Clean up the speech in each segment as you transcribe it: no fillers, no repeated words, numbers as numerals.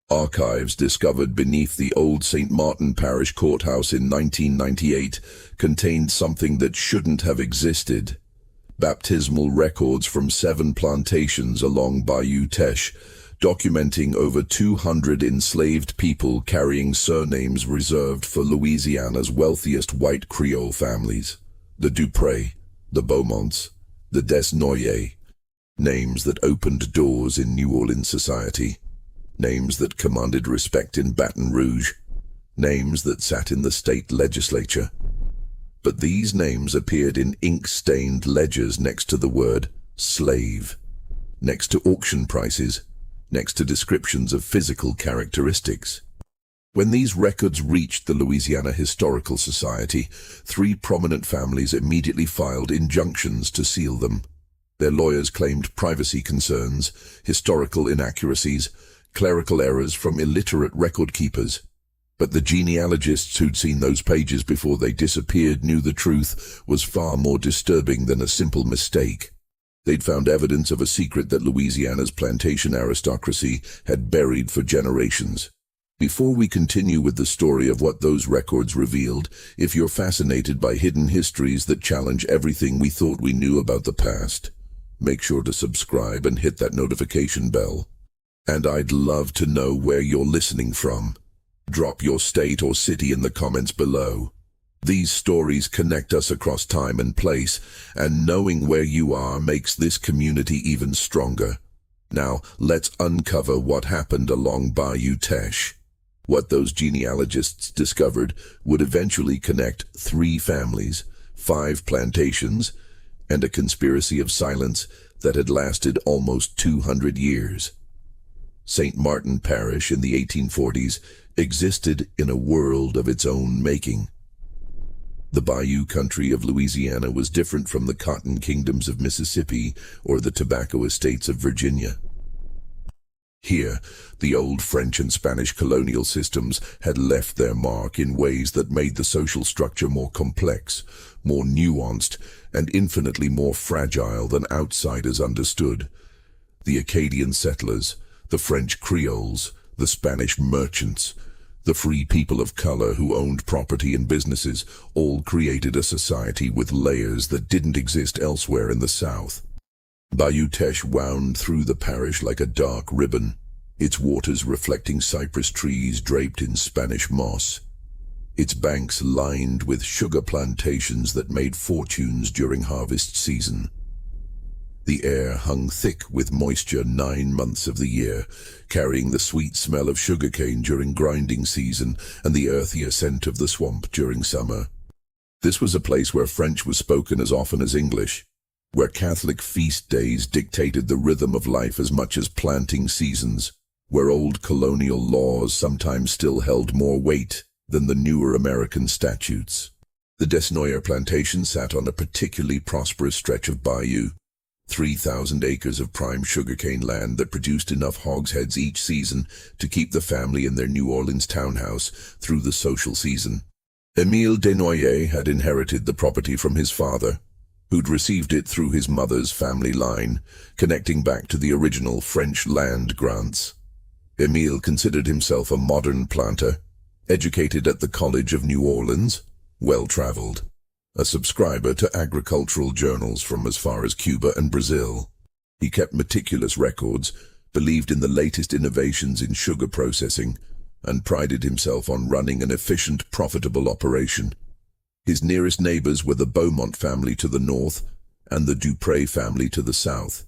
Archives discovered beneath the old St. Martin Parish courthouse in 1998 contained something that shouldn't have existed. Baptismal records from 7 plantations along Bayou Teche, documenting over 200 enslaved people carrying surnames reserved for Louisiana's wealthiest white Creole families. The Dupré, the Beaumonts, the Desnoyers, names that opened doors in New Orleans society. Names that commanded respect in Baton Rouge, names that sat in the state legislature. But these names appeared in ink-stained ledgers next to the word slave, next to auction prices, next to descriptions of physical characteristics. When these records reached the Louisiana Historical Society, 3 prominent families immediately filed injunctions to seal them. Their lawyers claimed privacy concerns, historical inaccuracies, clerical errors from illiterate record keepers. But the genealogists who'd seen those pages before they disappeared knew the truth was far more disturbing than a simple mistake. They'd found evidence of a secret that Louisiana's plantation aristocracy had buried for generations. Before we continue with the story of what those records revealed, if you're fascinated by hidden histories that challenge everything we thought we knew about the past, make sure to subscribe and hit that notification bell. And I'd love to know where you're listening from. Drop your state or city in the comments below. These stories connect us across time and place, and knowing where you are makes this community even stronger. Now, let's uncover what happened along Bayou Teche. What those genealogists discovered would eventually connect 3 families, 5 plantations, and a conspiracy of silence that had lasted almost 200 years. St. Martin Parish in the 1840s existed in a world of its own making. The bayou country of Louisiana was different from the cotton kingdoms of Mississippi or the tobacco estates of Virginia. Here, the old French and Spanish colonial systems had left their mark in ways that made the social structure more complex, more nuanced, and infinitely more fragile than outsiders understood. The Acadian settlers, the French Creoles, the Spanish merchants, the free people of color who owned property and businesses, all created a society with layers that didn't exist elsewhere in the South. Bayou Teche wound through the parish like a dark ribbon, its waters reflecting cypress trees draped in Spanish moss, its banks lined with sugar plantations that made fortunes during harvest season. The air hung thick with moisture 9 months of the year, carrying the sweet smell of sugarcane during grinding season and the earthier scent of the swamp during summer. This was a place where French was spoken as often as English, where Catholic feast days dictated the rhythm of life as much as planting seasons, where old colonial laws sometimes still held more weight than the newer American statutes. The Desnoyer plantation sat on a particularly prosperous stretch of bayou, 3,000 acres of prime sugarcane land that produced enough hogsheads each season to keep the family in their New Orleans townhouse through the social season. Émile Desnoyers had inherited the property from his father, who'd received it through his mother's family line, connecting back to the original French land grants. Émile considered himself a modern planter, educated at the College of New Orleans, well-traveled, a subscriber to agricultural journals from as far as Cuba and Brazil. He kept meticulous records, believed in the latest innovations in sugar processing, and prided himself on running an efficient, profitable operation. His nearest neighbors were the Beaumont family to the north and the Dupré family to the south.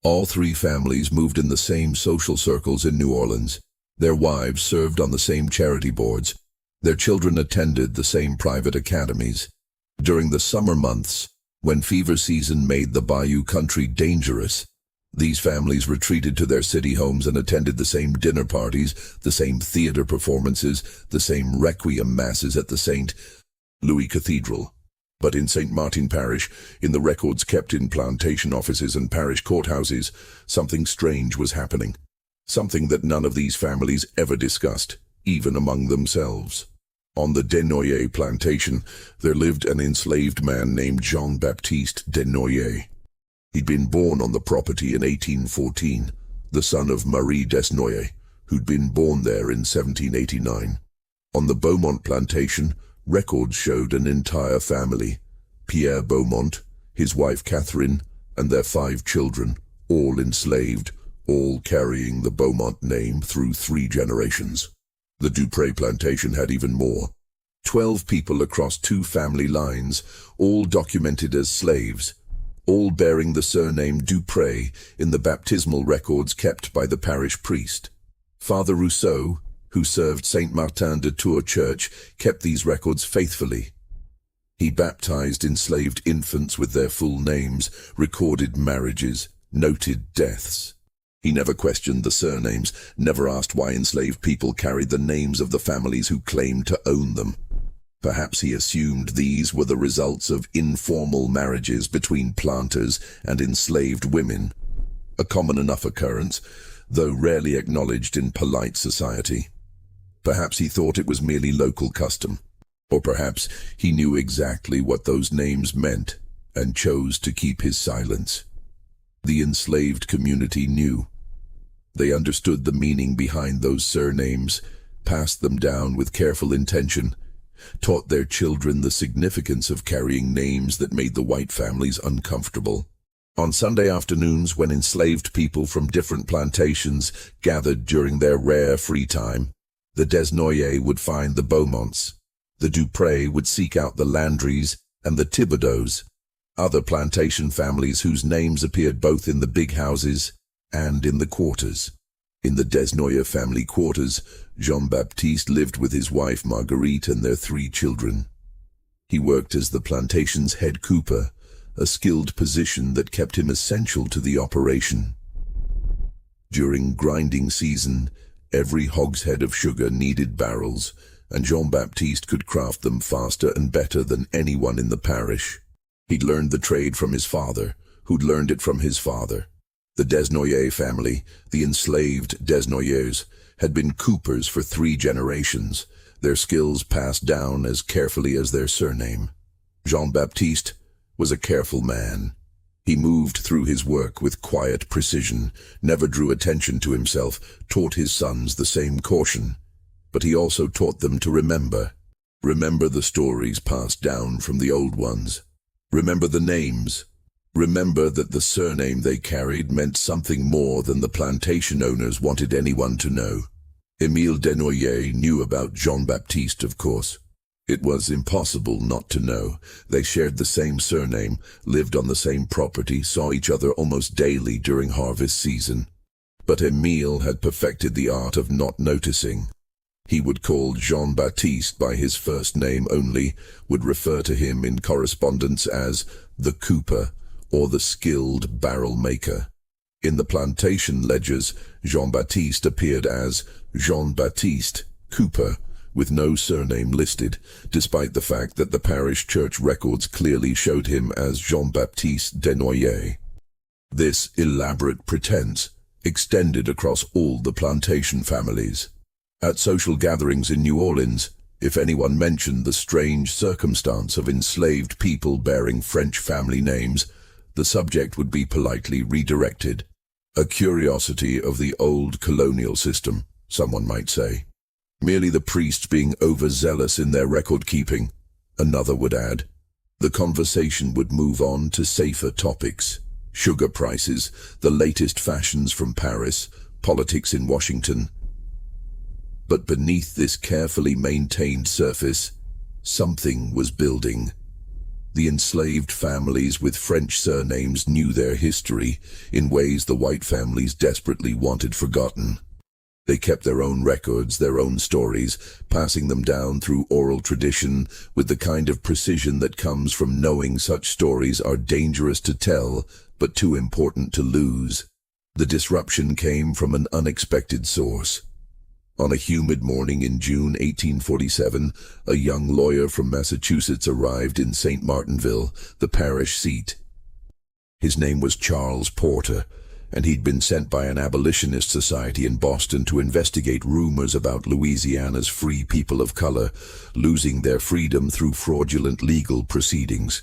All 3 families moved in the same social circles in New Orleans. Their wives served on the same charity boards. Their children attended the same private academies. During the summer months, when fever season made the bayou country dangerous, these families retreated to their city homes and attended the same dinner parties, the same theater performances, the same requiem masses at the St. Louis Cathedral. But in St. Martin Parish, in the records kept in plantation offices and parish courthouses, something strange was happening. Something that none of these families ever discussed, even among themselves. On the Desnoyers plantation, there lived an enslaved man named Jean-Baptiste Desnoyers. He'd been born on the property in 1814, the son of Marie Desnoyers, who'd been born there in 1789. On the Beaumont plantation, records showed an entire family: Pierre Beaumont, his wife Catherine, and their 5 children, all enslaved, all carrying the Beaumont name through 3 generations. The Dupré plantation had even more: 12 people across 2 family lines, all documented as slaves, all bearing the surname Dupré in the baptismal records kept by the parish priest. Father Rousseau, who served Saint Martin de Tours Church, kept these records faithfully. He baptized enslaved infants with their full names, recorded marriages, noted deaths. He never questioned the surnames, never asked why enslaved people carried the names of the families who claimed to own them. Perhaps he assumed these were the results of informal marriages between planters and enslaved women, a common enough occurrence, though rarely acknowledged in polite society. Perhaps he thought it was merely local custom, or perhaps he knew exactly what those names meant and chose to keep his silence. The enslaved community knew. They understood the meaning behind those surnames, passed them down with careful intention, taught their children the significance of carrying names that made the white families uncomfortable. On Sunday afternoons, when enslaved people from different plantations gathered during their rare free time, the Desnoyers would find the Beaumonts. The Dupré would seek out the Landrys and the Thibodeaus, other plantation families whose names appeared both in the big houses and in the quarters. In the Desnoyer family quarters, Jean-Baptiste lived with his wife Marguerite and their 3 children. He worked as the plantation's head cooper, a skilled position that kept him essential to the operation. During grinding season, every hogshead of sugar needed barrels, and Jean-Baptiste could craft them faster and better than anyone in the parish. He'd learned the trade from his father, who'd learned it from his father. The Desnoyer family, the enslaved Desnoyers, had been coopers for 3 generations, their skills passed down as carefully as their surname. Jean-Baptiste was a careful man. He moved through his work with quiet precision, never drew attention to himself, taught his sons the same caution. But he also taught them to remember. Remember the stories passed down from the old ones. Remember the names. Remember that the surname they carried meant something more than the plantation owners wanted anyone to know. Émile Desnoyers knew about Jean-Baptiste, of course. It was impossible not to know. They shared the same surname, lived on the same property, saw each other almost daily during harvest season. But Émile had perfected the art of not noticing. He would call Jean-Baptiste by his first name only, would refer to him in correspondence as the cooper or the skilled barrel maker. In the plantation ledgers, Jean-Baptiste appeared as Jean-Baptiste, cooper, with no surname listed, despite the fact that the parish church records clearly showed him as Jean-Baptiste Desnoyers. This elaborate pretense extended across all the plantation families. At social gatherings in New Orleans, if anyone mentioned the strange circumstance of enslaved people bearing French family names, the subject would be politely redirected. A curiosity of the old colonial system, someone might say. Merely the priests being overzealous in their record-keeping, another would add. The conversation would move on to safer topics: sugar prices, the latest fashions from Paris, politics in Washington. But beneath this carefully maintained surface, something was building. The enslaved families with French surnames knew their history in ways the white families desperately wanted forgotten. They kept their own records, their own stories, passing them down through oral tradition with the kind of precision that comes from knowing such stories are dangerous to tell, but too important to lose. The disruption came from an unexpected source. On a humid morning in June 1847, a young lawyer from Massachusetts arrived in St. Martinville, the parish seat. His name was Charles Porter, and he'd been sent by an abolitionist society in Boston to investigate rumors about Louisiana's free people of color losing their freedom through fraudulent legal proceedings.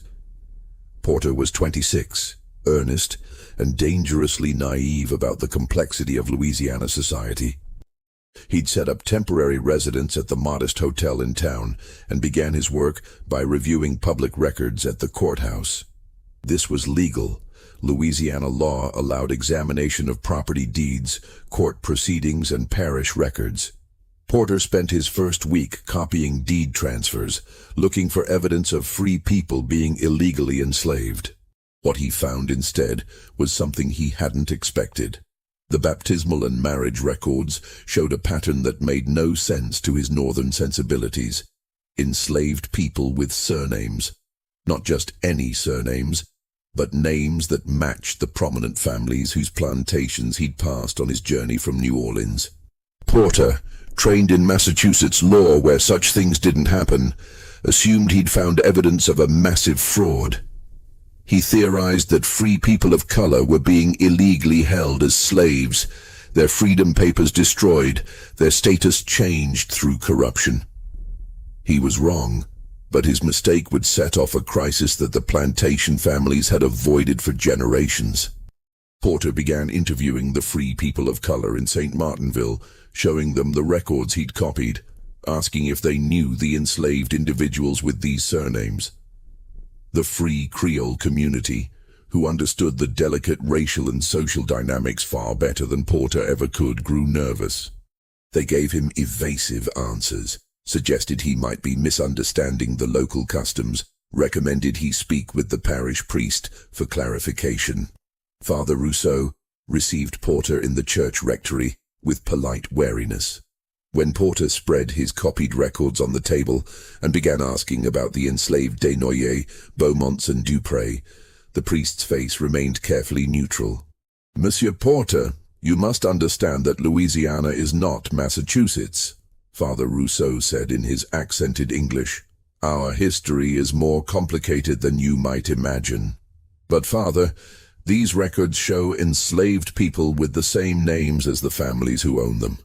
Porter was 26, earnest, and dangerously naive about the complexity of Louisiana society. He'd set up temporary residence at the modest hotel in town and began his work by reviewing public records at the courthouse. This was legal. Louisiana law allowed examination of property deeds, court proceedings, and parish records. Porter spent his first week copying deed transfers, looking for evidence of free people being illegally enslaved. What he found instead was something he hadn't expected. The baptismal and marriage records showed a pattern that made no sense to his northern sensibilities. Enslaved people with surnames. Not just any surnames, but names that matched the prominent families whose plantations he'd passed on his journey from New Orleans. Porter, trained in Massachusetts law where such things didn't happen, assumed he'd found evidence of a massive fraud. He theorized that free people of color were being illegally held as slaves, their freedom papers destroyed, their status changed through corruption. He was wrong, but his mistake would set off a crisis that the plantation families had avoided for generations. Porter began interviewing the free people of color in St. Martinville, showing them the records he'd copied, asking if they knew the enslaved individuals with these surnames. The free Creole community, who understood the delicate racial and social dynamics far better than Porter ever could, grew nervous. They gave him evasive answers, suggested he might be misunderstanding the local customs, recommended he speak with the parish priest for clarification. Father Rousseau received Porter in the church rectory with polite wariness. When Porter spread his copied records on the table and began asking about the enslaved Desnoyers, Beaumonts, and Dupré, the priest's face remained carefully neutral. "Monsieur Porter, you must understand that Louisiana is not Massachusetts," Father Rousseau said in his accented English. "Our history is more complicated than you might imagine. But Father, these records show enslaved people with the same names as the families who own them.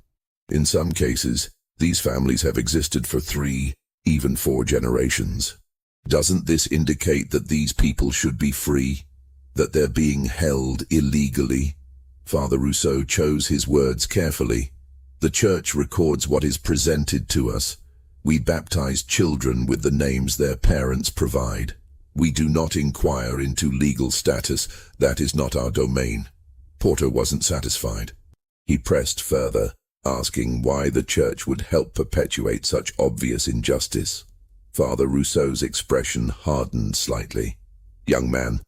In some cases, these families have existed for 3, even 4 generations. Doesn't this indicate that these people should be free? That they're being held illegally?" Father Rousseau chose his words carefully. "The church records what is presented to us. We baptize children with the names their parents provide. We do not inquire into legal status. That is not our domain." Porter wasn't satisfied. He pressed further, asking why the church would help perpetuate such obvious injustice. Father Rousseau's expression hardened slightly. "Young man,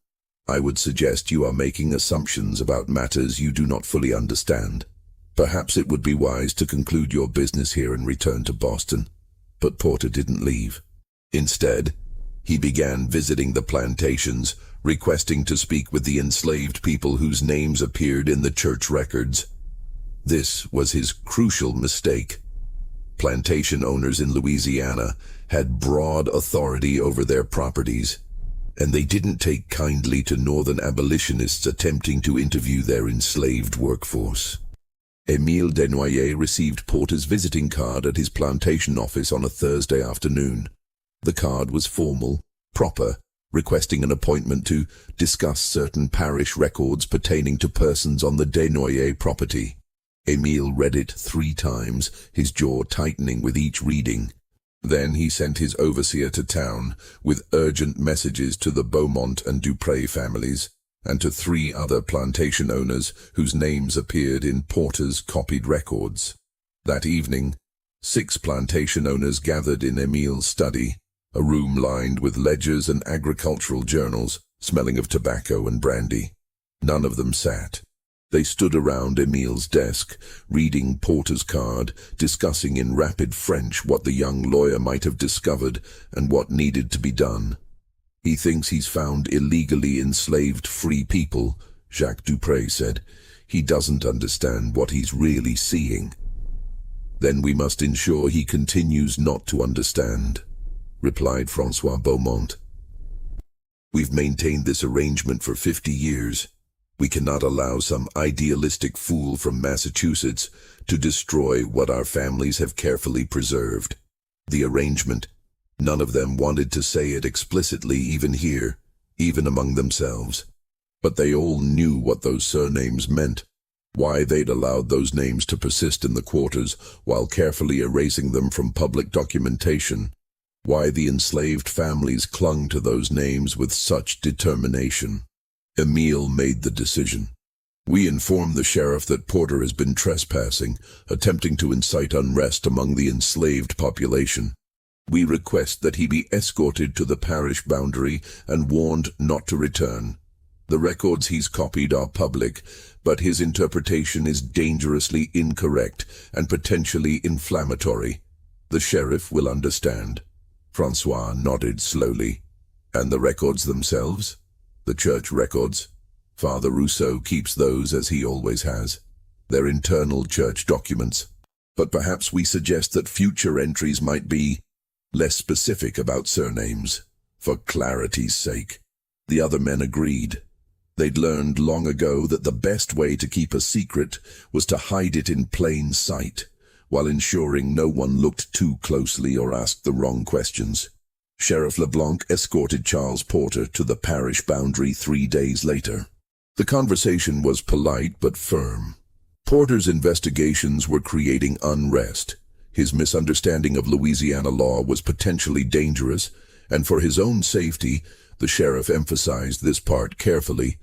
I would suggest you are making assumptions about matters you do not fully understand. Perhaps it would be wise to conclude your business here and return to Boston." But Porter didn't leave. Instead, he began visiting the plantations, requesting to speak with the enslaved people whose names appeared in the church records. This was his crucial mistake. Plantation owners in Louisiana had broad authority over their properties, and they didn't take kindly to northern abolitionists attempting to interview their enslaved workforce. Émile Desnoyers received Porter's visiting card at his plantation office on a Thursday afternoon. The card was formal, proper, requesting an appointment to discuss certain parish records pertaining to persons on the Desnoyers property. Émile read it 3 times, his jaw tightening with each reading. Then he sent his overseer to town with urgent messages to the Beaumont and Dupré families and to 3 other plantation owners whose names appeared in Porter's copied records. That evening, 6 plantation owners gathered in Émile's study, a room lined with ledgers and agricultural journals, smelling of tobacco and brandy. None of them sat. They stood around Émile's desk, reading Porter's card, discussing in rapid French what the young lawyer might have discovered and what needed to be done. "He thinks he's found illegally enslaved free people," Jacques Dupré said. "He doesn't understand what he's really seeing." "Then we must ensure he continues not to understand," replied François Beaumont. "We've maintained this arrangement for 50 years. We cannot allow some idealistic fool from Massachusetts to destroy what our families have carefully preserved. The arrangement, none of them wanted to say it explicitly even here, even among themselves. But they all knew what those surnames meant. Why they'd allowed those names to persist in the quarters while carefully erasing them from public documentation. Why the enslaved families clung to those names with such determination. Emile made the decision. We inform the sheriff that Porter has been trespassing, attempting to incite unrest among the enslaved population. We request that he be escorted to the parish boundary and warned not to return. The records he's copied are public, but his interpretation is dangerously incorrect and potentially inflammatory. The sheriff will understand. Francois nodded slowly. And the records themselves? The church records? Father Rousseau keeps those as he always has. They're internal church documents. But perhaps we suggest that future entries might be less specific about surnames, for clarity's sake. The other men agreed. They'd learned long ago that the best way to keep a secret was to hide it in plain sight, while ensuring no one looked too closely or asked the wrong questions. Sheriff LeBlanc escorted Charles Porter to the parish boundary 3 days later. The conversation was polite but firm. Porter's investigations were creating unrest. His misunderstanding of Louisiana law was potentially dangerous, and for his own safety, the sheriff emphasized this part carefully.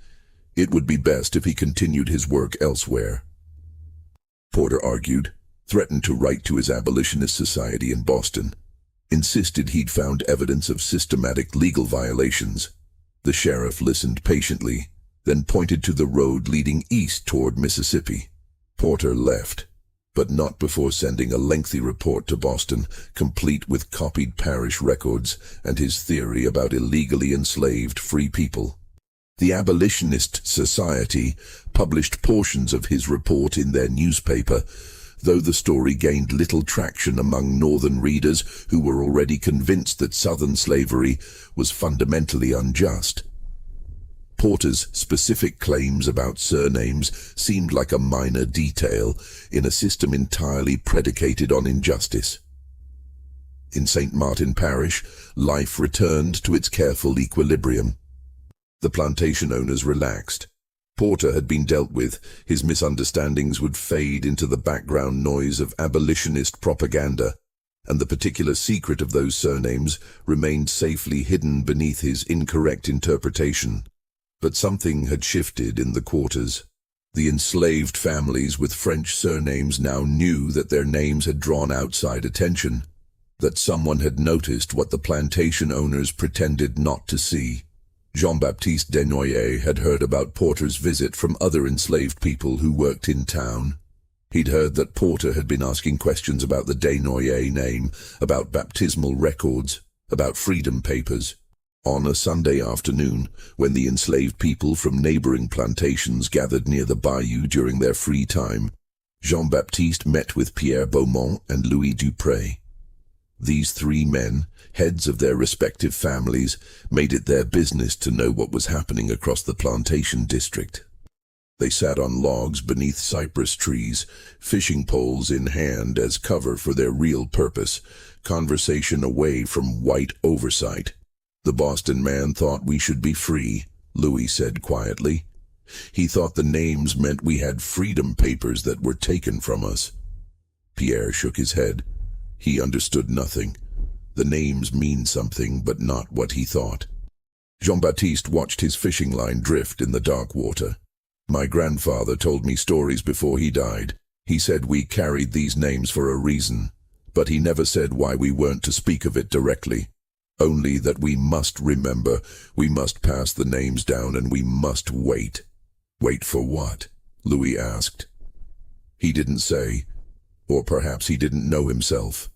It would be best if he continued his work elsewhere. Porter argued, threatened to write to his abolitionist society in Boston, insisted he'd found evidence of systematic legal violations. The sheriff listened patiently, then pointed to the road leading east toward Mississippi. Porter left, but not before sending a lengthy report to Boston, complete with copied parish records and his theory about illegally enslaved free people. The Abolitionist Society published portions of his report in their newspaper, though the story gained little traction among Northern readers who were already convinced that Southern slavery was fundamentally unjust. Porter's specific claims about surnames seemed like a minor detail in a system entirely predicated on injustice. In St. Martin Parish, life returned to its careful equilibrium. The plantation owners relaxed. Porter had been dealt with. His misunderstandings would fade into the background noise of abolitionist propaganda, and the particular secret of those surnames remained safely hidden beneath his incorrect interpretation. But something had shifted in the quarters. The enslaved families with French surnames now knew that their names had drawn outside attention, that someone had noticed what the plantation owners pretended not to see. Jean-Baptiste Desnoyers had heard about Porter's visit from other enslaved people who worked in town. He'd heard that Porter had been asking questions about the Desnoyers name, about baptismal records, about freedom papers. On a Sunday afternoon, when the enslaved people from neighboring plantations gathered near the bayou during their free time, Jean-Baptiste met with Pierre Beaumont and Louis Dupré. These 3 men, heads of their respective families, made it their business to know what was happening across the plantation district. They sat on logs beneath cypress trees, fishing poles in hand as cover for their real purpose, conversation away from white oversight. The Boston man thought we should be free, Louis said quietly. He thought the names meant we had freedom papers that were taken from us. Pierre shook his head. He understood nothing. The names mean something, but not what he thought. Jean-Baptiste watched his fishing line drift in the dark water. My grandfather told me stories before he died. He said we carried these names for a reason, but he never said why we weren't to speak of it directly. Only that we must remember, we must pass the names down, and we must wait. Wait for what? Louis asked. He didn't say, or perhaps he didn't know himself.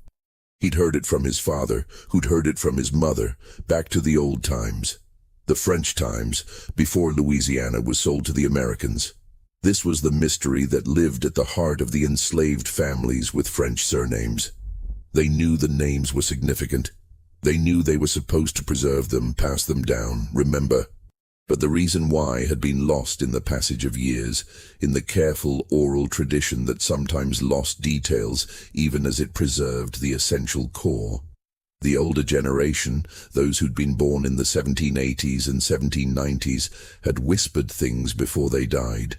He'd heard it from his father, who'd heard it from his mother, back to the old times. The French times, before Louisiana was sold to the Americans. This was the mystery that lived at the heart of the enslaved families with French surnames. They knew the names were significant. They knew they were supposed to preserve them, pass them down, remember. But the reason why had been lost in the passage of years, in the careful oral tradition that sometimes lost details even as it preserved the essential core. The older generation, those who'd been born in the 1780s and 1790s, had whispered things before they died.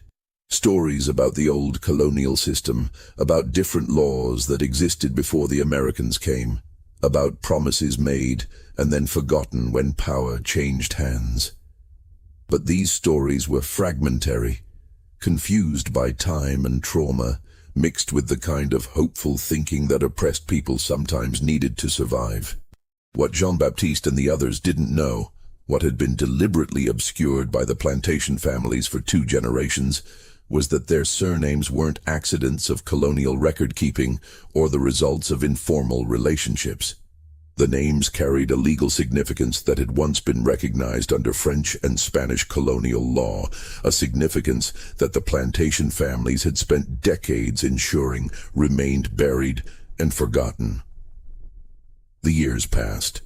Stories about the old colonial system, about different laws that existed before the Americans came, about promises made and then forgotten when power changed hands. But these stories were fragmentary, confused by time and trauma, mixed with the kind of hopeful thinking that oppressed people sometimes needed to survive. What Jean-Baptiste and the others didn't know, what had been deliberately obscured by the plantation families for 2 generations, was that their surnames weren't accidents of colonial record-keeping or the results of informal relationships. The names carried a legal significance that had once been recognized under French and Spanish colonial law, a significance that the plantation families had spent decades ensuring remained buried and forgotten. The years passed.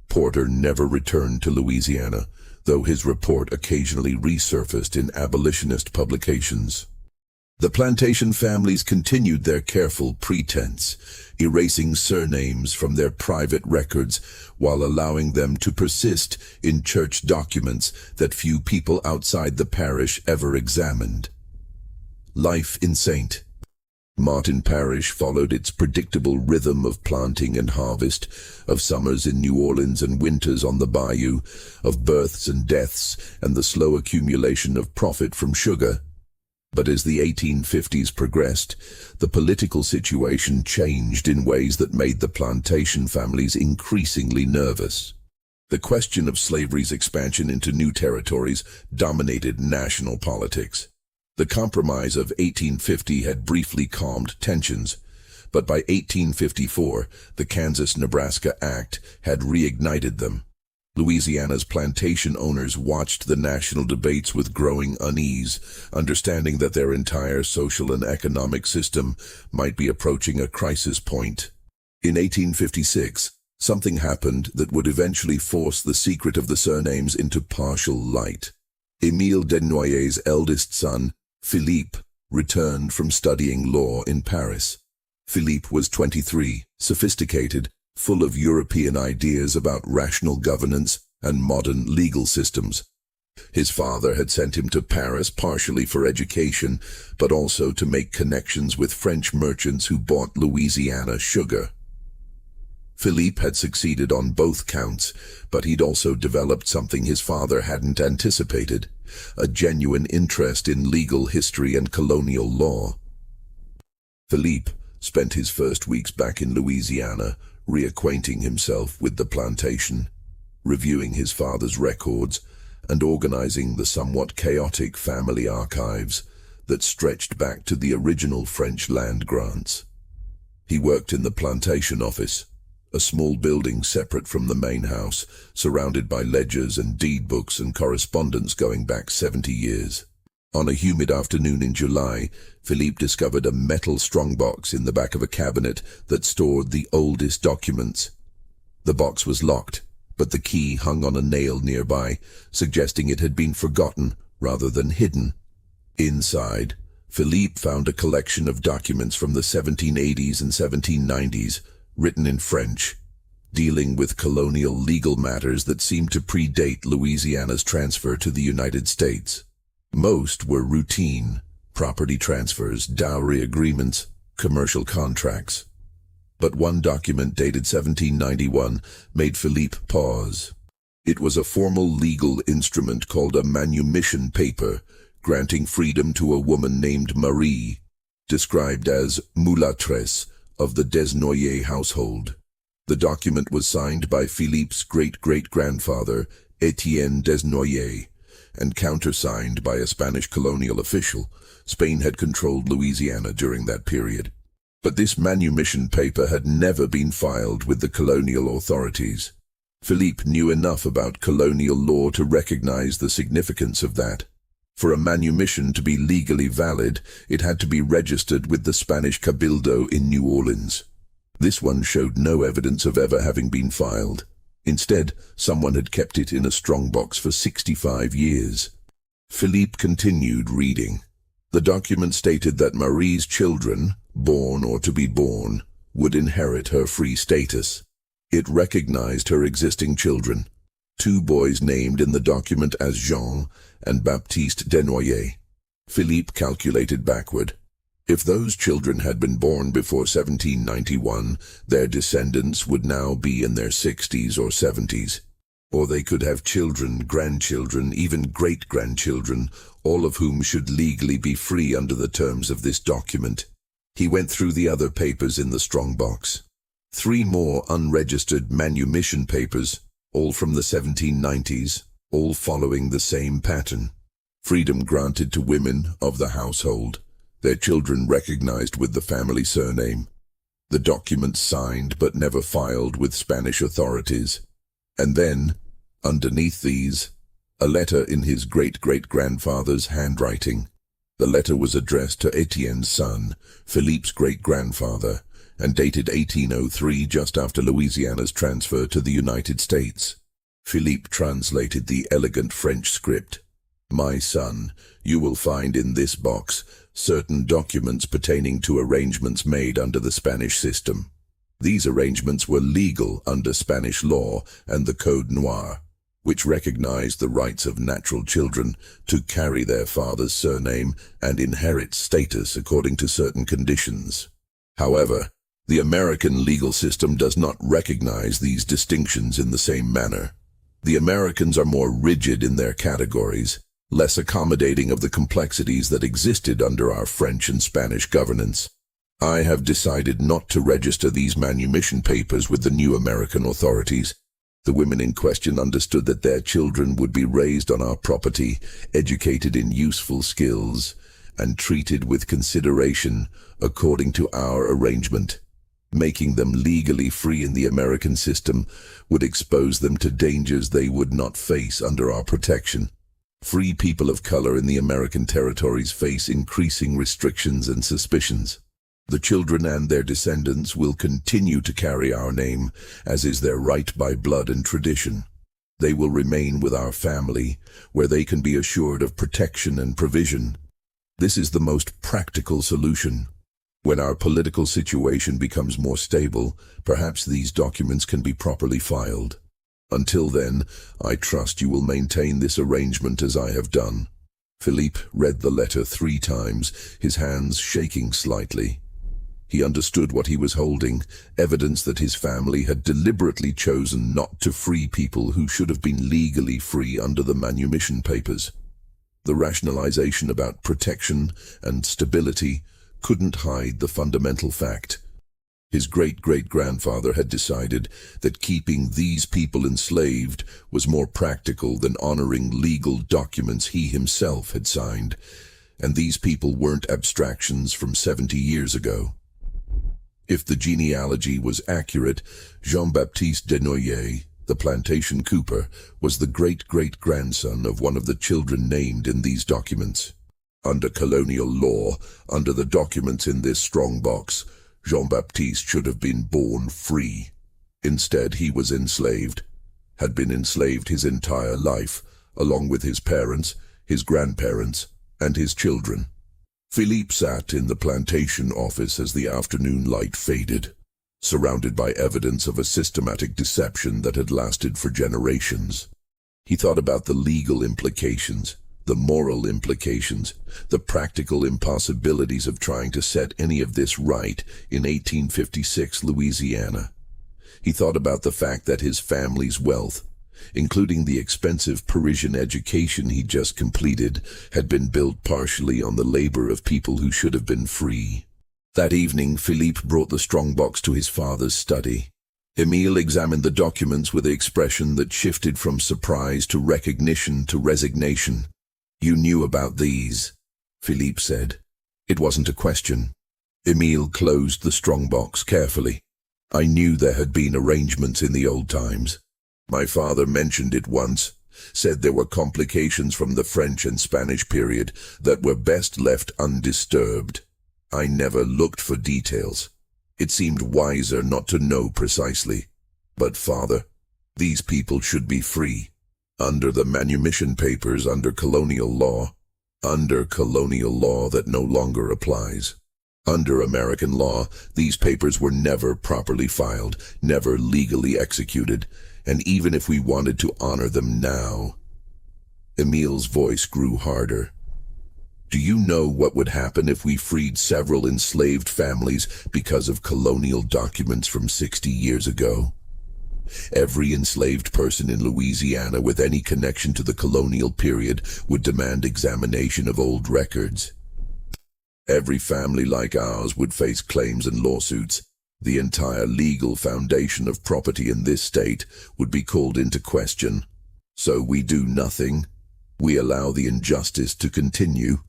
Porter never returned to Louisiana, though his report occasionally resurfaced in abolitionist publications. The plantation families continued their careful pretense, erasing surnames from their private records while allowing them to persist in church documents that few people outside the parish ever examined. Life in St. Martin Parish followed its predictable rhythm of planting and harvest, of summers in New Orleans and winters on the bayou, of births and deaths and the slow accumulation of profit from sugar. But as the 1850s progressed, the political situation changed in ways that made the plantation families increasingly nervous. The question of slavery's expansion into new territories dominated national politics. The Compromise of 1850 had briefly calmed tensions, but by 1854, the Kansas-Nebraska Act had reignited them. Louisiana's plantation owners watched the national debates with growing unease, understanding that their entire social and economic system might be approaching a crisis point. In 1856, something happened that would eventually force the secret of the surnames into partial light. Émile Desnoyers' eldest son, Philippe, returned from studying law in Paris. Philippe was 23, sophisticated, full of European ideas about rational governance and modern legal systems. His father had sent him to Paris partially for education, but also to make connections with French merchants who bought Louisiana sugar. Philippe had succeeded on both counts, but he'd also developed something his father hadn't anticipated, a genuine interest in legal history and colonial law. Philippe spent his first weeks back in Louisiana, reacquainting himself with the plantation, reviewing his father's records, and organizing the somewhat chaotic family archives that stretched back to the original French land grants. He worked in the plantation office, a small building separate from the main house, surrounded by ledgers and deed books and correspondence going back 70 years. On a humid afternoon in July, Philippe discovered a metal strongbox in the back of a cabinet that stored the oldest documents. The box was locked, but the key hung on a nail nearby, suggesting it had been forgotten rather than hidden. Inside, Philippe found a collection of documents from the 1780s and 1790s, written in French, dealing with colonial legal matters that seemed to predate Louisiana's transfer to the United States. Most were routine, property transfers, dowry agreements, commercial contracts. But one document dated 1791 made Philippe pause. It was a formal legal instrument called a manumission paper, granting freedom to a woman named Marie, described as mulâtresse of the Desnoyers household. The document was signed by Philippe's great-great-grandfather, Étienne Desnoyers, and countersigned by a Spanish colonial official. Spain had controlled Louisiana during that period. But this manumission paper had never been filed with the colonial authorities. Philippe knew enough about colonial law to recognize the significance of that. For a manumission to be legally valid, it had to be registered with the Spanish Cabildo in New Orleans. This one showed no evidence of ever having been filed. Instead, someone had kept it in a strongbox for 65 years. Philippe continued reading. The document stated that Marie's children, born or to be born, would inherit her free status. It recognized her existing children, 2 boys named in the document as Jean and Baptiste Desnoyers. Philippe calculated backward. If those children had been born before 1791, their descendants would now be in their 60s or 70s. Or they could have children, grandchildren, even great-grandchildren, all of whom should legally be free under the terms of this document. He went through the other papers in the strongbox. 3 more unregistered manumission papers, all from the 1790s, all following the same pattern. Freedom granted to women of the household, their children recognized with the family surname. The documents signed but never filed with Spanish authorities. And then, underneath these, a letter in his great-great-grandfather's handwriting. The letter was addressed to Etienne's son, Philippe's great-grandfather, and dated 1803, just after Louisiana's transfer to the United States. Philippe translated the elegant French script. "My son, you will find in this box certain documents pertaining to arrangements made under the Spanish system. These arrangements were legal under Spanish law and the Code Noir, which recognized the rights of natural children to carry their father's surname and inherit status according to certain conditions. However, the American legal system does not recognize these distinctions in the same manner. The Americans are more rigid in their categories, less accommodating of the complexities that existed under our French and Spanish governance. I have decided not to register these manumission papers with the new American authorities. The women in question understood that their children would be raised on our property, educated in useful skills, and treated with consideration according to our arrangement. Making them legally free in the American system would expose them to dangers they would not face under our protection. Free people of color in the American territories face increasing restrictions and suspicions. The children and their descendants will continue to carry our name, as is their right by blood and tradition. They will remain with our family, where they can be assured of protection and provision. This is the most practical solution. When our political situation becomes more stable, perhaps these documents can be properly filed. Until then, I trust you will maintain this arrangement as I have done." Philippe read the letter 3 times, his hands shaking slightly. He understood what he was holding, evidence that his family had deliberately chosen not to free people who should have been legally free under the manumission papers. The rationalization about protection and stability couldn't hide the fundamental fact. His great-great-grandfather had decided that keeping these people enslaved was more practical than honoring legal documents he himself had signed, and these people weren't abstractions from 70 years ago. If the genealogy was accurate, Jean-Baptiste Desnoyers, the plantation cooper, was the great-great-grandson of one of the children named in these documents. Under colonial law, under the documents in this strongbox, Jean-Baptiste should have been born free. Instead, he was enslaved, had been enslaved his entire life, along with his parents, his grandparents, and his children. Philippe sat in the plantation office as the afternoon light faded, surrounded by evidence of a systematic deception that had lasted for generations. He thought about the legal implications, the moral implications, the practical impossibilities of trying to set any of this right in 1856 Louisiana. He thought about the fact that his family's wealth, including the expensive Parisian education he just completed, had been built partially on the labor of people who should have been free. That evening, Philippe brought the strongbox to his father's study. Émile examined the documents with an expression that shifted from surprise to recognition to resignation. "You knew about these," Philippe said. It wasn't a question. Émile closed the strongbox carefully. "I knew there had been arrangements in the old times. My father mentioned it once, said there were complications from the French and Spanish period that were best left undisturbed. I never looked for details. It seemed wiser not to know precisely. But, father, these people should be free. Under the manumission papers, under colonial law that no longer applies. Under American law, these papers were never properly filed, never legally executed, and even if we wanted to honor them now..." Émile's voice grew harder. Do you know what would happen if we freed several enslaved families because of colonial documents from 60 years ago? Every enslaved person in Louisiana with any connection to the colonial period would demand examination of old records. Every family like ours would face claims and lawsuits. The entire legal foundation of property in this state would be called into question. So we do nothing. We allow the injustice to continue.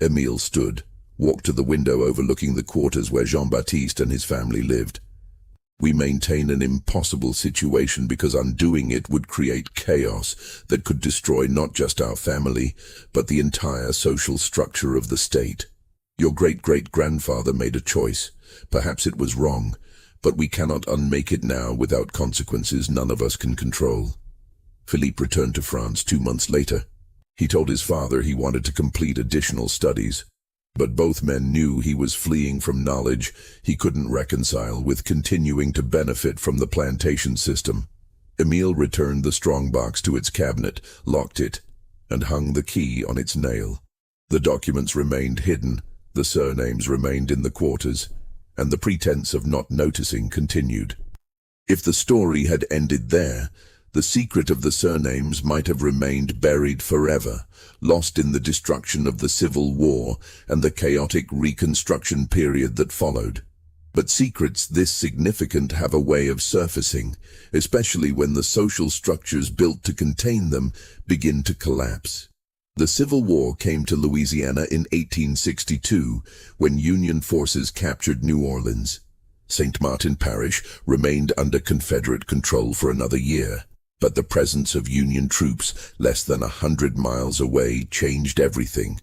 Emile stood, walked to the window overlooking the quarters where Jean-Baptiste and his family lived. We maintain an impossible situation because undoing it would create chaos that could destroy not just our family, but the entire social structure of the state. Your great-great-grandfather made a choice. Perhaps it was wrong, but we cannot unmake it now without consequences none of us can control. Philippe returned to France 2 months later. He told his father he wanted to complete additional studies, but both men knew he was fleeing from knowledge he couldn't reconcile with continuing to benefit from the plantation system. Emile returned the strongbox to its cabinet, locked it, and hung the key on its nail. The documents remained hidden, the surnames remained in the quarters, and the pretense of not noticing continued. If the story had ended there, the secret of the surnames might have remained buried forever, lost in the destruction of the Civil War and the chaotic Reconstruction period that followed. But secrets this significant have a way of surfacing, especially when the social structures built to contain them begin to collapse. The Civil War came to Louisiana in 1862, when Union forces captured New Orleans. St. Martin Parish remained under Confederate control for another year. But the presence of Union troops less than 100 miles away changed everything.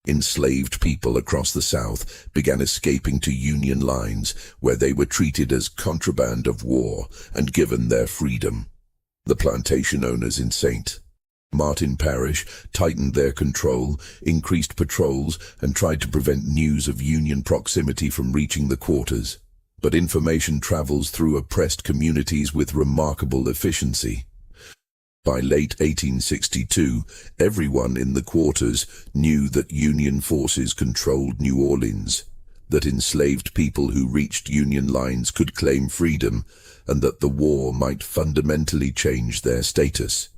Enslaved people across the South began escaping to Union lines, where they were treated as contraband of war and given their freedom. The plantation owners in St. Martin Parish tightened their control, increased patrols, and tried to prevent news of Union proximity from reaching the quarters. But information travels through oppressed communities with remarkable efficiency. By late 1862, everyone in the quarters knew that Union forces controlled New Orleans, that enslaved people who reached Union lines could claim freedom, and that the war might fundamentally change their status.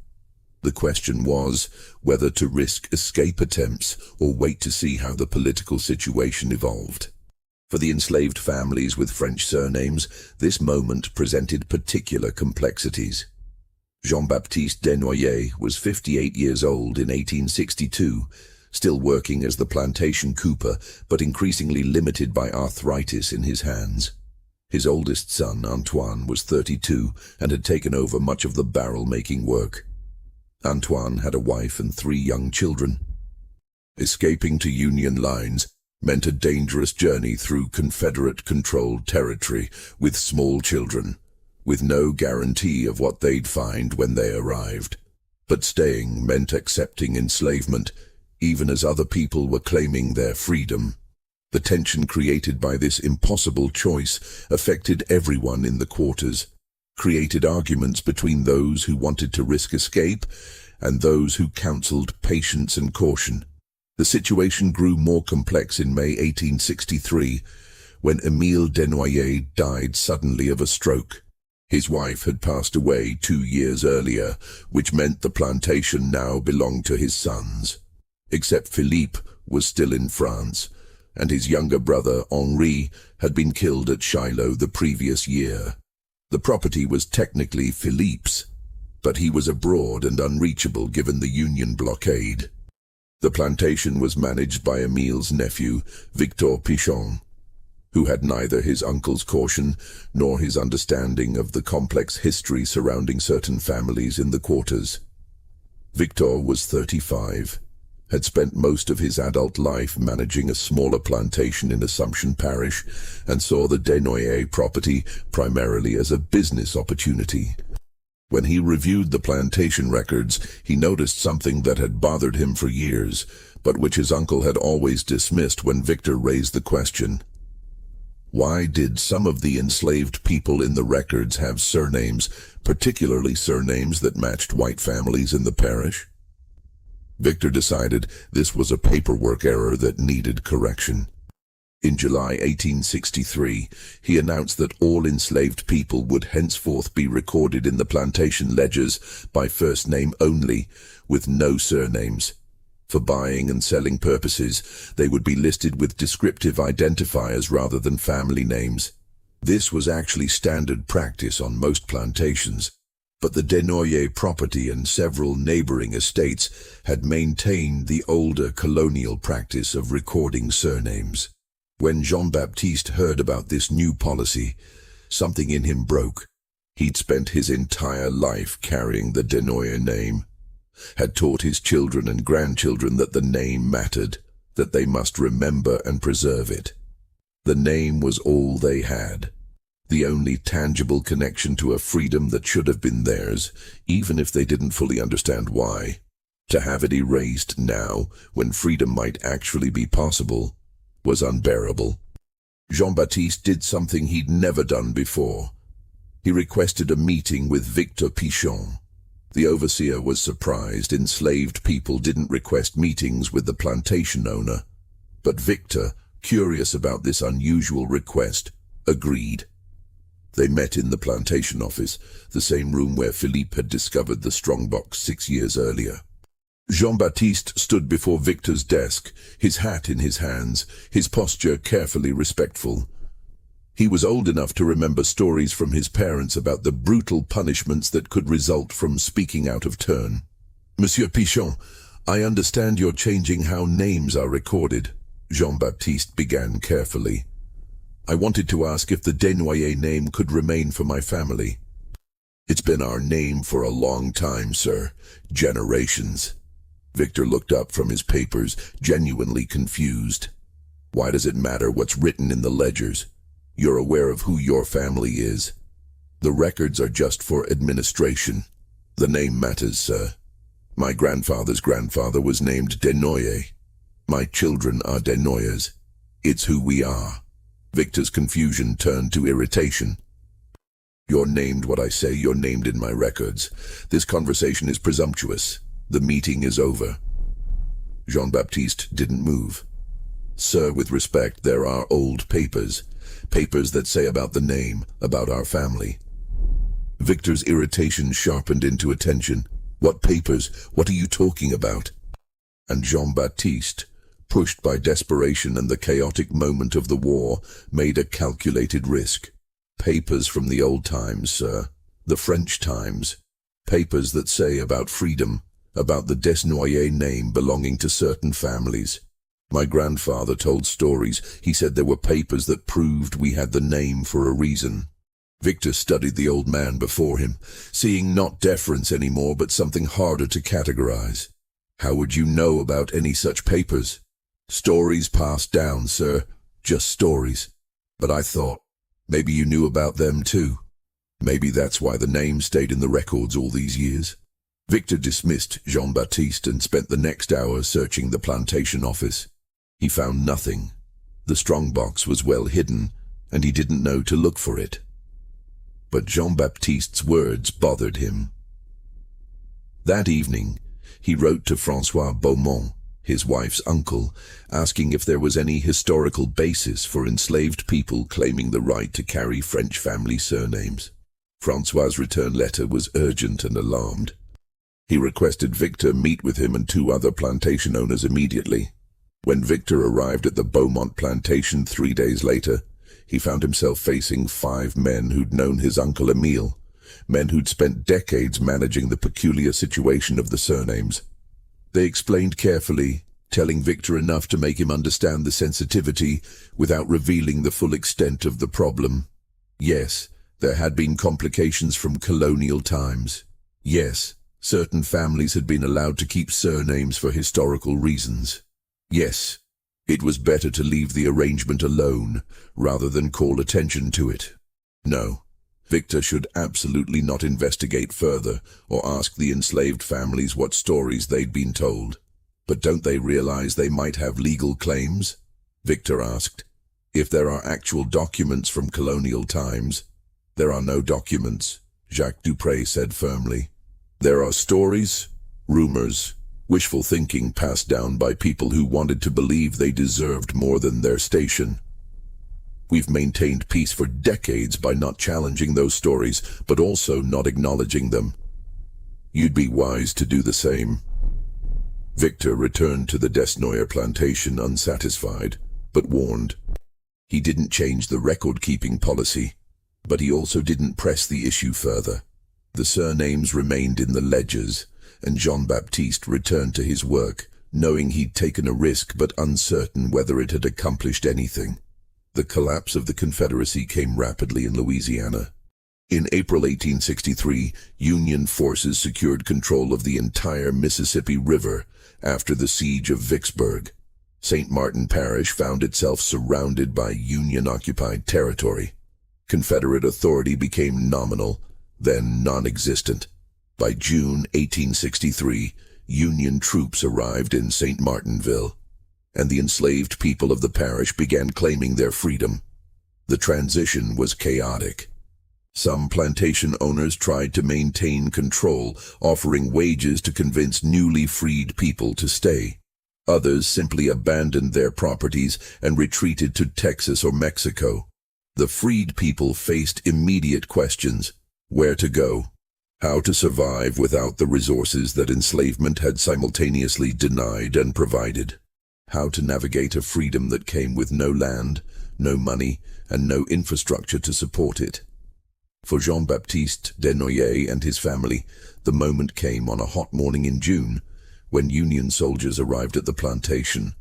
The question was whether to risk escape attempts or wait to see how the political situation evolved. For the enslaved families with French surnames, this moment presented particular complexities. Jean-Baptiste Desnoyers was 58 years old in 1862, still working as the plantation cooper, but increasingly limited by arthritis in his hands. His oldest son, Antoine, was 32 and had taken over much of the barrel-making work. Antoine had a wife and 3 young children. Escaping to Union lines meant a dangerous journey through Confederate-controlled territory with small children, with no guarantee of what they'd find when they arrived. But staying meant accepting enslavement, even as other people were claiming their freedom. The tension created by this impossible choice affected everyone in the quarters, created arguments between those who wanted to risk escape and those who counseled patience and caution. The situation grew more complex in May 1863, when Emile Desnoyers died suddenly of a stroke. His wife had passed away 2 years earlier, which meant the plantation now belonged to his sons. Except Philippe was still in France, and his younger brother, Henri, had been killed at Shiloh the previous year. The property was technically Philippe's, but he was abroad and unreachable given the Union blockade. The plantation was managed by Emile's nephew, Victor Pichon, who had neither his uncle's caution nor his understanding of the complex history surrounding certain families in the quarters. Victor was 35, had spent most of his adult life managing a smaller plantation in Assumption Parish, and saw the Desnoyers property primarily as a business opportunity. When he reviewed the plantation records, he noticed something that had bothered him for years, but which his uncle had always dismissed when Victor raised the question. Why did some of the enslaved people in the records have surnames, particularly surnames that matched white families in the parish? Victor decided this was a paperwork error that needed correction. In July 1863, he announced that all enslaved people would henceforth be recorded in the plantation ledgers by first name only, with no surnames. For buying and selling purposes, they would be listed with descriptive identifiers rather than family names. This was actually standard practice on most plantations, but the Desnoyers property and several neighboring estates had maintained the older colonial practice of recording surnames. When Jean-Baptiste heard about this new policy, something in him broke. He'd spent his entire life carrying the Desnoyers name, had taught his children and grandchildren that the name mattered, that they must remember and preserve it. The name was all they had, the only tangible connection to a freedom that should have been theirs, even if they didn't fully understand why. To have it erased now, when freedom might actually be possible, was unbearable. Jean-Baptiste did something he'd never done before. He requested a meeting with Victor Pichon. The overseer was surprised. Enslaved people didn't request meetings with the plantation owner. But Victor, curious about this unusual request, agreed. They met in the plantation office, the same room where Philippe had discovered the strongbox 6 years earlier. Jean-Baptiste stood before Victor's desk, his hat in his hands, his posture carefully respectful. He was old enough to remember stories from his parents about the brutal punishments that could result from speaking out of turn. "Monsieur Pichon, I understand you're changing how names are recorded," Jean-Baptiste began carefully. "I wanted to ask if the Desnoyers name could remain for my family." "It's been our name for a long time, sir. Generations." Victor looked up from his papers, genuinely confused. "Why does it matter what's written in the ledgers? You're aware of who your family is. The records are just for administration. The name matters, sir. My grandfather's grandfather was named Desnoyers. My children are Desnoyers. It's who we are." Victor's confusion turned to irritation. "You're named what I say, you're named in my records. This conversation is presumptuous. The meeting is over." Jean-Baptiste didn't move. "Sir, with respect, there are old papers. Papers that say about the name, about our family." Victor's irritation sharpened into attention. "What papers? What are you talking about?" And Jean-Baptiste, pushed by desperation and the chaotic moment of the war, made a calculated risk. "Papers from the old times, sir. The French times. Papers that say about freedom, about the Desnoyers name belonging to certain families. My grandfather told stories. He said there were papers that proved we had the name for a reason." Victor studied the old man before him, seeing not deference anymore, but something harder to categorize. "How would you know about any such papers?" "Stories passed down, sir. Just stories. But I thought, maybe you knew about them too. Maybe that's why the name stayed in the records all these years." Victor dismissed Jean-Baptiste and spent the next hour searching the plantation office. He found nothing. The strongbox was well hidden, and he didn't know to look for it. But Jean-Baptiste's words bothered him. That evening, he wrote to François Beaumont, his wife's uncle, asking if there was any historical basis for enslaved people claiming the right to carry French family surnames. François's return letter was urgent and alarmed. He requested Victor meet with him and 2 other plantation owners immediately. When Victor arrived at the Beaumont plantation 3 days later, he found himself facing 5 men who'd known his uncle Emile, men who'd spent decades managing the peculiar situation of the surnames. They explained carefully, telling Victor enough to make him understand the sensitivity without revealing the full extent of the problem. Yes, there had been complications from colonial times. Yes, certain families had been allowed to keep surnames for historical reasons. Yes, it was better to leave the arrangement alone rather than call attention to it. No, Victor should absolutely not investigate further or ask the enslaved families what stories they'd been told. But don't they realize they might have legal claims? Victor asked. If there are actual documents from colonial times. There are no documents, Jacques Dupré said firmly. There are stories, rumors, Wishful thinking passed down by people who wanted to believe they deserved more than their station. We've maintained peace for decades by not challenging those stories, but also not acknowledging them. You'd be wise to do the same. Victor returned to the Desnoyer plantation unsatisfied, but warned. He didn't change the record-keeping policy, but he also didn't press the issue further. The surnames remained in the ledgers, and Jean-Baptiste returned to his work, knowing he'd taken a risk but uncertain whether it had accomplished anything. The collapse of the Confederacy came rapidly in Louisiana. In April 1863, Union forces secured control of the entire Mississippi River after the siege of Vicksburg. St. Martin Parish found itself surrounded by Union-occupied territory. Confederate authority became nominal, then non-existent. By June 1863, Union troops arrived in St. Martinville, and the enslaved people of the parish began claiming their freedom. The transition was chaotic. Some plantation owners tried to maintain control, offering wages to convince newly freed people to stay. Others simply abandoned their properties and retreated to Texas or Mexico. The freed people faced immediate questions: where to go, how to survive without the resources that enslavement had simultaneously denied and provided, how to navigate a freedom that came with no land, no money, and no infrastructure to support it. For Jean-Baptiste Desnoyer and his family, the moment came on a hot morning in June, when Union soldiers arrived at the plantation.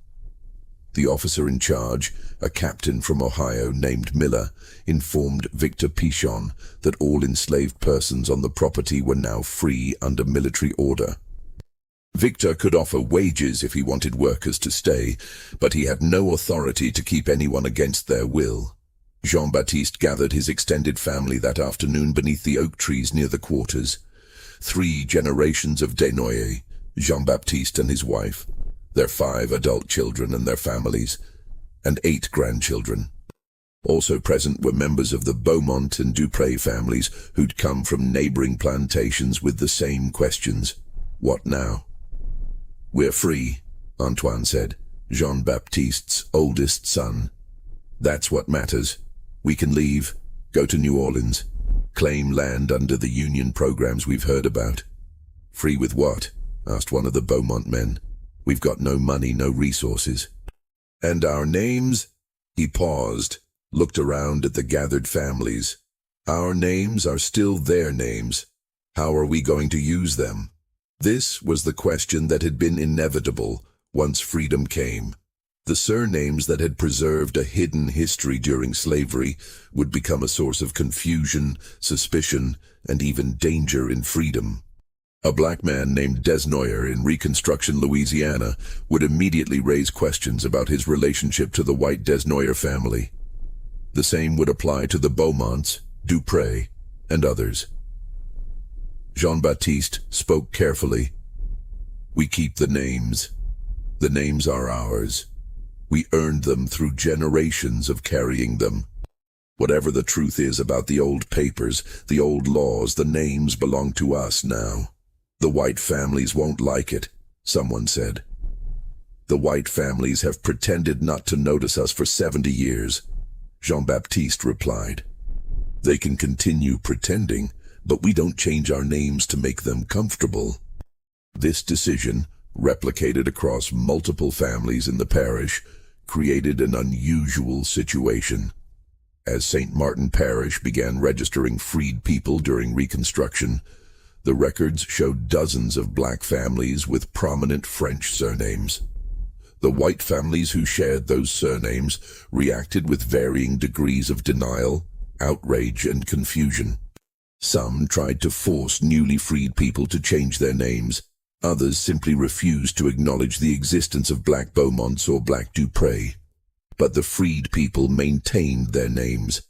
The officer in charge, a captain from Ohio named Miller, informed Victor Pichon that all enslaved persons on the property were now free under military order. Victor could offer wages if he wanted workers to stay, but he had no authority to keep anyone against their will. Jean-Baptiste gathered his extended family that afternoon beneath the oak trees near the quarters. 3 generations of Desnoyers, Jean-Baptiste and his wife, their 5 adult children and their families, and 8 grandchildren. Also present were members of the Beaumont and Dupré families who'd come from neighboring plantations with the same questions. What now? "We're free," Antoine said, Jean-Baptiste's oldest son. "That's what matters. We can leave, go to New Orleans, claim land under the Union programs we've heard about." "Free with what?" asked one of the Beaumont men. "We've got no money, no resources." "And our names?" He paused, looked around at the gathered families. "Our names are still their names. How are we going to use them?" This was the question that had been inevitable once freedom came. The surnames that had preserved a hidden history during slavery would become a source of confusion, suspicion, and even danger in freedom. A black man named Desnoyer in Reconstruction, Louisiana, would immediately raise questions about his relationship to the white Desnoyer family. The same would apply to the Beaumonts, Dupré, and others. Jean-Baptiste spoke carefully. "We keep the names. The names are ours. We earned them through generations of carrying them. Whatever the truth is about the old papers, the old laws, the names belong to us now. The white families won't like it," someone said. "The white families have pretended not to notice us for 70 years, Jean-Baptiste replied. "They can continue pretending, but we don't change our names to make them comfortable." This decision, replicated across multiple families in the parish, created an unusual situation. As St. Martin Parish began registering freed people during Reconstruction, the records showed dozens of black families with prominent French surnames. The white families who shared those surnames reacted with varying degrees of denial, outrage, and confusion. Some tried to force newly freed people to change their names. Others simply refused to acknowledge the existence of black Beaumonts or black Dupré. But the freed people maintained their names.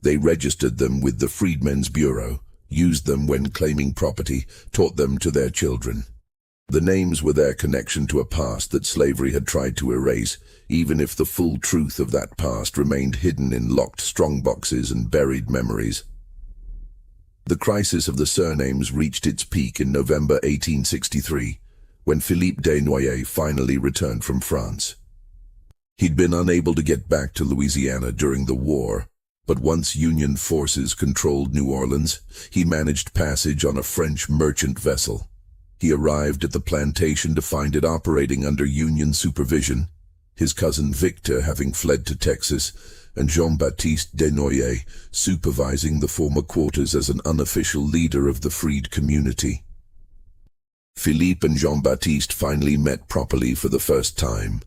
They registered them with the Freedmen's Bureau, used them when claiming property, taught them to their children. The names were their connection to a past that slavery had tried to erase, even if the full truth of that past remained hidden in locked strongboxes and buried memories. The crisis of the surnames reached its peak in November 1863, when Philippe Desnoyers finally returned from France. He'd been unable to get back to Louisiana during the war, but once Union forces controlled New Orleans, he managed passage on a French merchant vessel. He arrived at the plantation to find it operating under Union supervision, his cousin Victor having fled to Texas, and Jean-Baptiste Desnoyers supervising the former quarters as an unofficial leader of the freed community. Philippe and Jean-Baptiste finally met properly for the first time.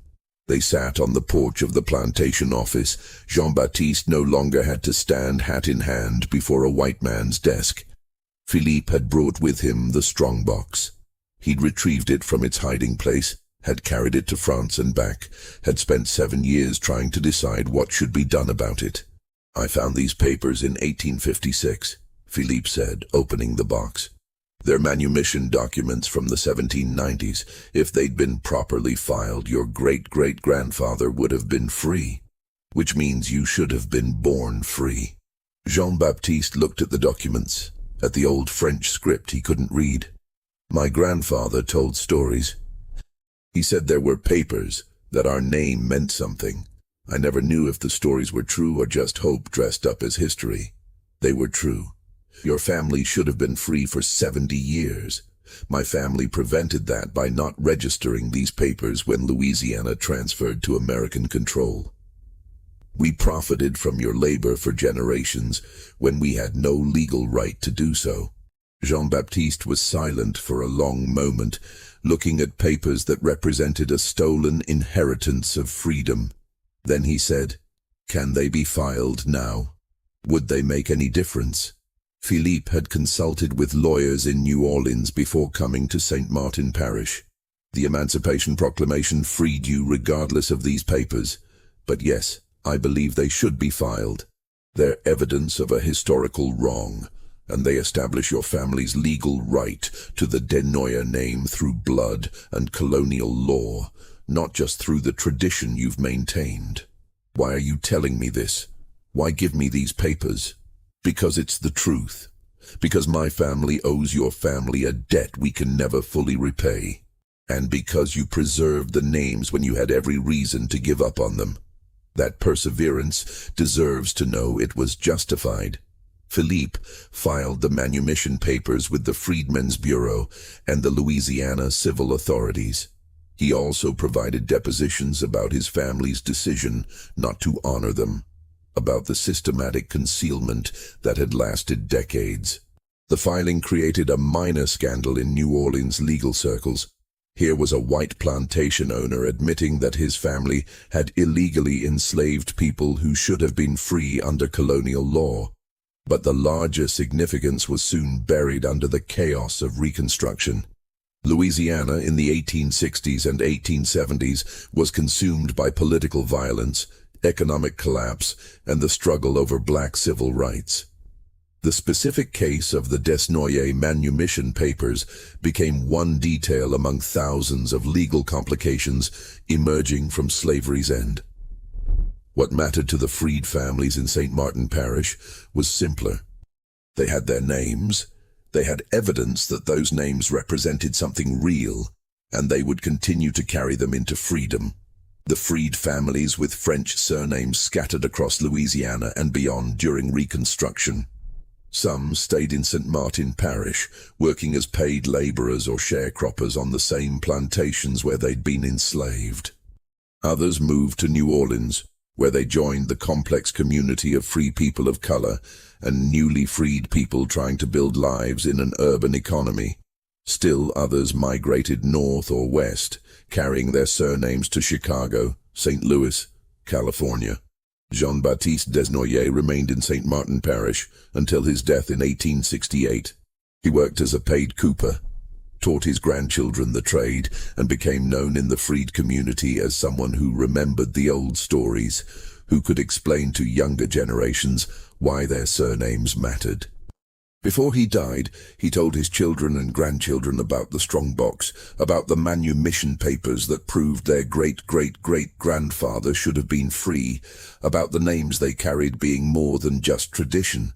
They sat on the porch of the plantation office. Jean-Baptiste no longer had to stand hat in hand before a white man's desk. Philippe had brought with him the strongbox. He'd retrieved it from its hiding place, had carried it to France and back, had spent 7 years trying to decide what should be done about it. "I found these papers in 1856, Philippe said, opening the box. "They're manumission documents from the 1790s. If they'd been properly filed, your great-great-grandfather would have been free, which means you should have been born free." Jean-Baptiste looked at the documents, at the old French script he couldn't read. "My grandfather told stories. He said there were papers, that our name meant something. I never knew if the stories were true or just hope dressed up as history. They were true. Your family should have been free for 70 years. My family prevented that by not registering these papers when Louisiana transferred to American control. We profited from your labor for generations when we had no legal right to do so." Jean-Baptiste was silent for a long moment, looking at papers that represented a stolen inheritance of freedom. Then he said, "Can they be filed now? Would they make any difference?" Philippe had consulted with lawyers in New Orleans before coming to St. Martin Parish. "The Emancipation Proclamation freed you regardless of these papers, but yes, I believe they should be filed. They're evidence of a historical wrong, and they establish your family's legal right to the Desnoyers name through blood and colonial law, not just through the tradition you've maintained. Why are you telling me this? Why give me these papers?" "Because it's the truth. Because my family owes your family a debt we can never fully repay. And because you preserved the names when you had every reason to give up on them. That perseverance deserves to know it was justified." Philippe filed the manumission papers with the Freedmen's Bureau and the Louisiana civil authorities. He also provided depositions about his family's decision not to honor them, about the systematic concealment that had lasted decades. The filing created a minor scandal in New Orleans legal circles. Here was a white plantation owner admitting that his family had illegally enslaved people who should have been free under colonial law. But the larger significance was soon buried under the chaos of Reconstruction. Louisiana in the 1860s and 1870s was consumed by political violence, economic collapse, and the struggle over black civil rights. The specific case of the Desnoyers manumission papers became one detail among thousands of legal complications emerging from slavery's end. What mattered to the freed families in St. Martin Parish was simpler. They had their names, they had evidence that those names represented something real, and they would continue to carry them into freedom. The freed families with French surnames scattered across Louisiana and beyond during Reconstruction. Some stayed in St. Martin Parish, working as paid laborers or sharecroppers on the same plantations where they'd been enslaved. Others moved to New Orleans, where they joined the complex community of free people of color and newly freed people trying to build lives in an urban economy. Still others migrated north or west, carrying their surnames to Chicago, St. Louis, California. Jean-Baptiste Desnoyers remained in St. Martin Parish until his death in 1868. He worked as a paid cooper, taught his grandchildren the trade, and became known in the freed community as someone who remembered the old stories, who could explain to younger generations why their surnames mattered. Before he died, he told his children and grandchildren about the strongbox, about the manumission papers that proved their great-great-great-grandfather should have been free, about the names they carried being more than just tradition.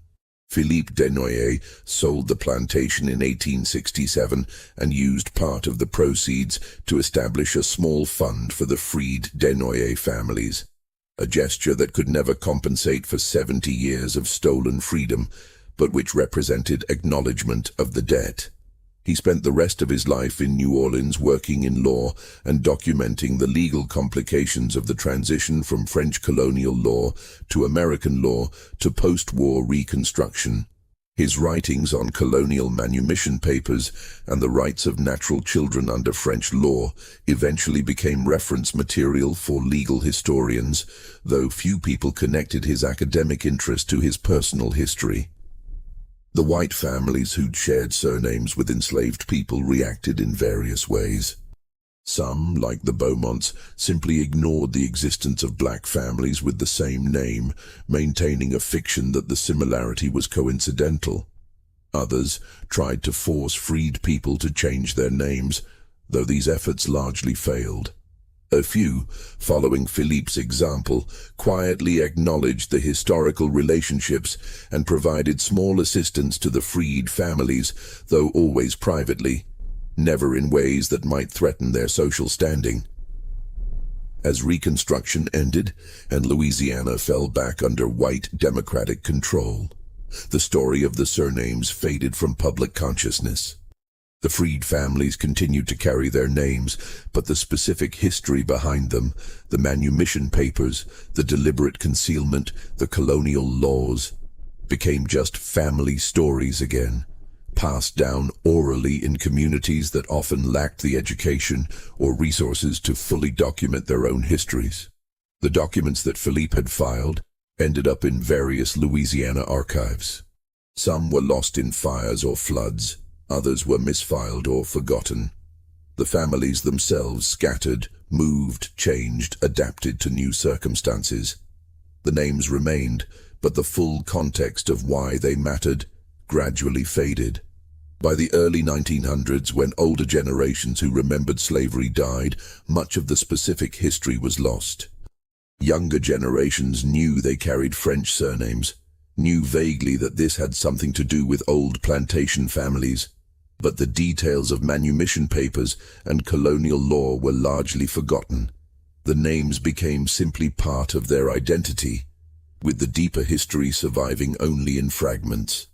Philippe Desnoyers sold the plantation in 1867 and used part of the proceeds to establish a small fund for the freed Desnoyers families, a gesture that could never compensate for 70 years of stolen freedom, but which represented acknowledgement of the debt. He spent the rest of his life in New Orleans working in law and documenting the legal complications of the transition from French colonial law to American law to post-war Reconstruction. His writings on colonial manumission papers and the rights of natural children under French law eventually became reference material for legal historians, though few people connected his academic interest to his personal history. The white families who'd shared surnames with enslaved people reacted in various ways. Some, like the Beaumonts, simply ignored the existence of black families with the same name, maintaining a fiction that the similarity was coincidental. Others tried to force freed people to change their names, though these efforts largely failed. A few, following Philippe's example, quietly acknowledged the historical relationships and provided small assistance to the freed families, though always privately, never in ways that might threaten their social standing. As Reconstruction ended and Louisiana fell back under white democratic control, the story of the surnames faded from public consciousness. The freed families continued to carry their names, but the specific history behind them, the manumission papers, the deliberate concealment, the colonial laws, became just family stories again, passed down orally in communities that often lacked the education or resources to fully document their own histories. The documents that Philippe had filed ended up in various Louisiana archives. Some were lost in fires or floods. Others were misfiled or forgotten. The families themselves scattered, moved, changed, adapted to new circumstances. The names remained, but the full context of why they mattered gradually faded. By the early 1900s, when older generations who remembered slavery died, much of the specific history was lost. Younger generations knew they carried French surnames, knew vaguely that this had something to do with old plantation families, but the details of manumission papers and colonial law were largely forgotten. The names became simply part of their identity, with the deeper history surviving only in fragments.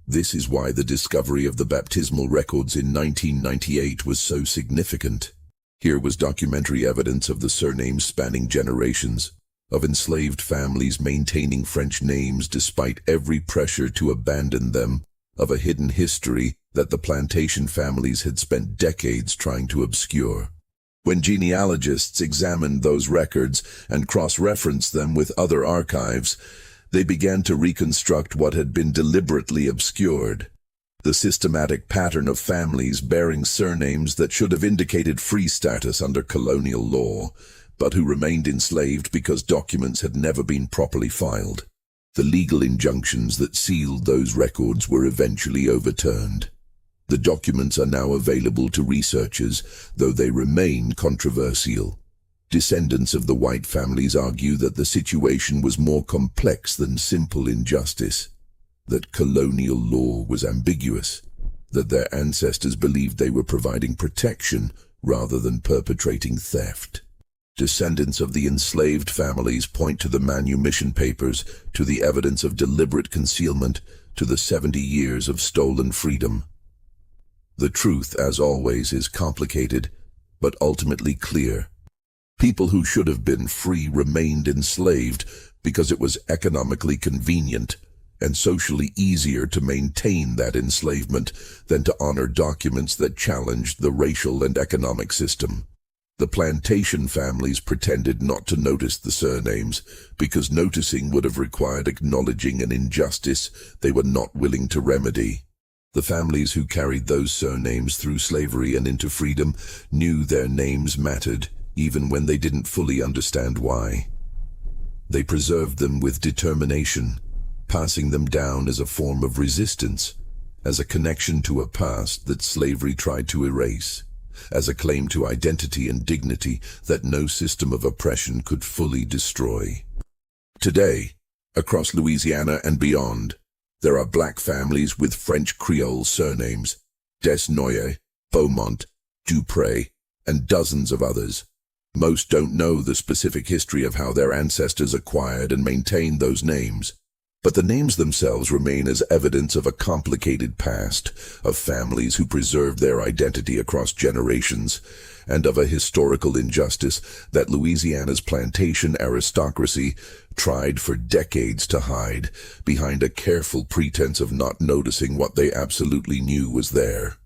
This is why the discovery of the baptismal records in 1998 was so significant. Here was documentary evidence of the surnames spanning generations, of enslaved families maintaining French names despite every pressure to abandon them, of a hidden history that the plantation families had spent decades trying to obscure. When genealogists examined those records and cross-referenced them with other archives, they began to reconstruct what had been deliberately obscured. The systematic pattern of families bearing surnames that should have indicated free status under colonial law, but who remained enslaved because documents had never been properly filed. The legal injunctions that sealed those records were eventually overturned. The documents are now available to researchers, though they remain controversial. Descendants of the white families argue that the situation was more complex than simple injustice, that colonial law was ambiguous, that their ancestors believed they were providing protection rather than perpetrating theft. Descendants of the enslaved families point to the manumission papers, to the evidence of deliberate concealment, to the 70 years of stolen freedom. The truth, as always, is complicated, but ultimately clear. People who should have been free remained enslaved because it was economically convenient and socially easier to maintain that enslavement than to honor documents that challenged the racial and economic system. The plantation families pretended not to notice the surnames because noticing would have required acknowledging an injustice they were not willing to remedy. The families who carried those surnames through slavery and into freedom knew their names mattered, even when they didn't fully understand why. They preserved them with determination, passing them down as a form of resistance, as a connection to a past that slavery tried to erase, as a claim to identity and dignity that no system of oppression could fully destroy. Today, across Louisiana and beyond, There are black families with French Creole surnames, Desnoyers, Beaumont, Dupré, and dozens of others. Most don't know the specific history of how their ancestors acquired and maintained those names, but the names themselves remain as evidence of a complicated past, of families who preserved their identity across generations, and of a historical injustice that Louisiana's plantation aristocracy tried for decades to hide behind a careful pretense of not noticing what they absolutely knew was there.